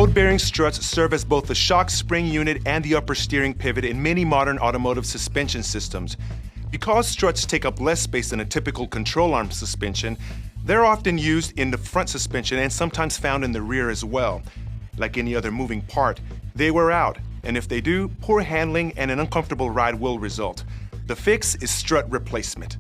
Load-bearing struts serve as both the shock spring unit and the upper steering pivot in many modern automotive suspension systems. Because struts take up less space than a typical control arm suspension, they're often used in the front suspension and sometimes found in the rear as well. Like any other moving part, they wear out, and if they do, poor handling and an uncomfortable ride will result. The fix is strut replacement.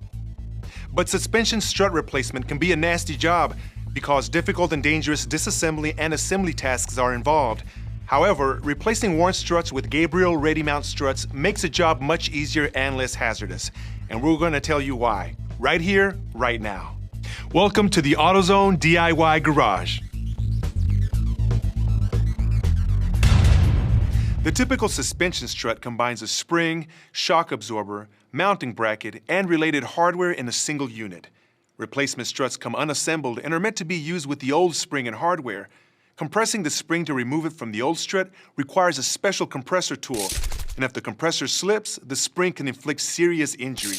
But suspension strut replacement can be a nasty job because difficult and dangerous disassembly and assembly tasks are involved. However, replacing worn struts with Gabriel ReadyMount struts makes the job much easier and less hazardous. And we're going to tell you why, right here, right now. Welcome to the AutoZone DIY Garage. The typical suspension strut combines a spring, shock absorber, mounting bracket, and related hardware in a single unit. Replacement struts come unassembled and are meant to be used with the old spring and hardware. Compressing the spring to remove it from the old strut requires a special compressor tool, and if the compressor slips, the spring can inflict serious injury.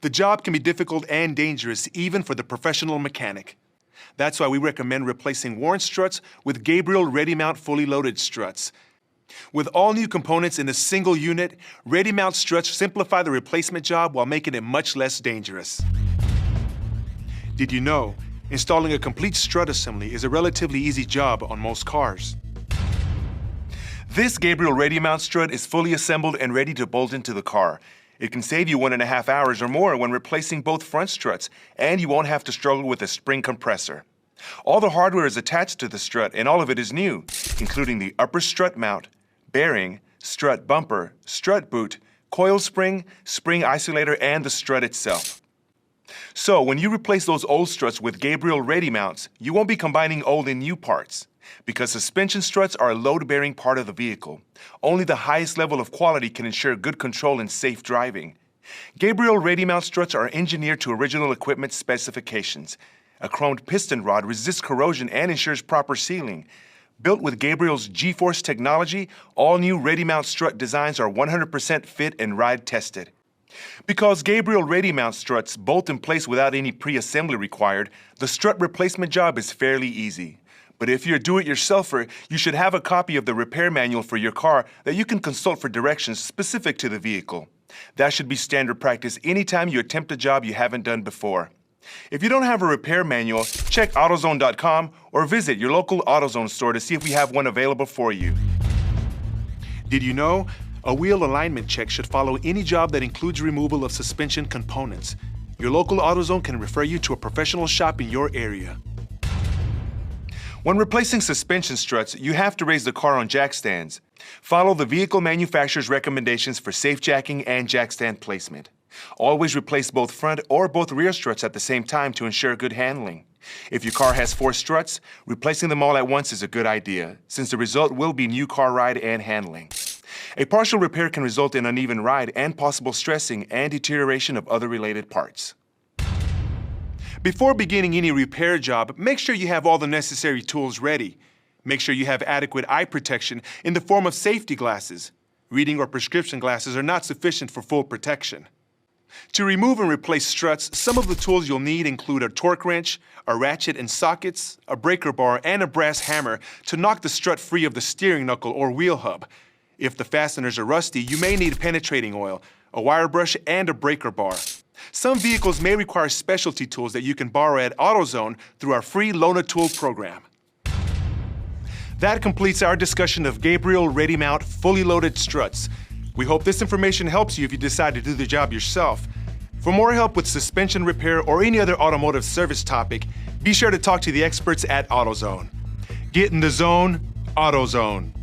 The job can be difficult and dangerous even for the professional mechanic. That's why we recommend replacing worn struts with Gabriel ReadyMount fully loaded struts. With all new components in a single unit, ReadyMount struts simplify the replacement job while making it much less dangerous. Did you know, installing a complete strut assembly is a relatively easy job on most cars? This Gabriel ReadyMount strut is fully assembled and ready to bolt into the car. It can save you 1.5 hours or more when replacing both front struts, and you won't have to struggle with a spring compressor. All the hardware is attached to the strut, and all of it is new, including the upper strut mount, bearing, strut bumper, strut boot, coil spring, spring isolator, and the strut itself. So when you replace those old struts with Gabriel ReadyMounts, you won't be combining old and new parts. Because suspension struts are a load-bearing part of the vehicle, only the highest level of quality can ensure good control and safe driving. Gabriel ReadyMount struts are engineered to original equipment specifications. A chromed piston rod resists corrosion and ensures proper sealing. Built with Gabriel's G-Force technology, all new ReadyMount strut designs are 100% fit and ride tested. Because Gabriel ReadyMount struts bolt in place without any pre-assembly required, the strut replacement job is fairly easy. But if you're a do-it-yourselfer, you should have a copy of the repair manual for your car that you can consult for directions specific to the vehicle. That should be standard practice anytime you attempt a job you haven't done before. If you don't have a repair manual, check AutoZone.com or visit your local AutoZone store to see if we have one available for you. Did you know? A wheel alignment check should follow any job that includes removal of suspension components. Your local AutoZone can refer you to a professional shop in your area. When replacing suspension struts, you have to raise the car on jack stands. Follow the vehicle manufacturer's recommendations for safe jacking and jack stand placement. Always replace both front or both rear struts at the same time to ensure good handling. If your car has 4 struts, replacing them all at once is a good idea, since the result will be new car ride and handling. A partial repair can result in uneven ride and possible stressing and deterioration of other related parts. Before beginning any repair job, make sure you have all the necessary tools ready. Make sure you have adequate eye protection in the form of safety glasses. Reading or prescription glasses are not sufficient for full protection. To remove and replace struts, some of the tools you'll need include a torque wrench, a ratchet and sockets, a breaker bar, and a brass hammer to knock the strut free of the steering knuckle or wheel hub. If the fasteners are rusty, you may need penetrating oil, a wire brush, and a breaker bar. Some vehicles may require specialty tools that you can borrow at AutoZone through our free Loan-A-Tool program. That completes our discussion of Gabriel ReadyMount fully loaded struts. We hope this information helps you if you decide to do the job yourself. For more help with suspension repair or any other automotive service topic, be sure to talk to the experts at AutoZone. Get in the zone, AutoZone.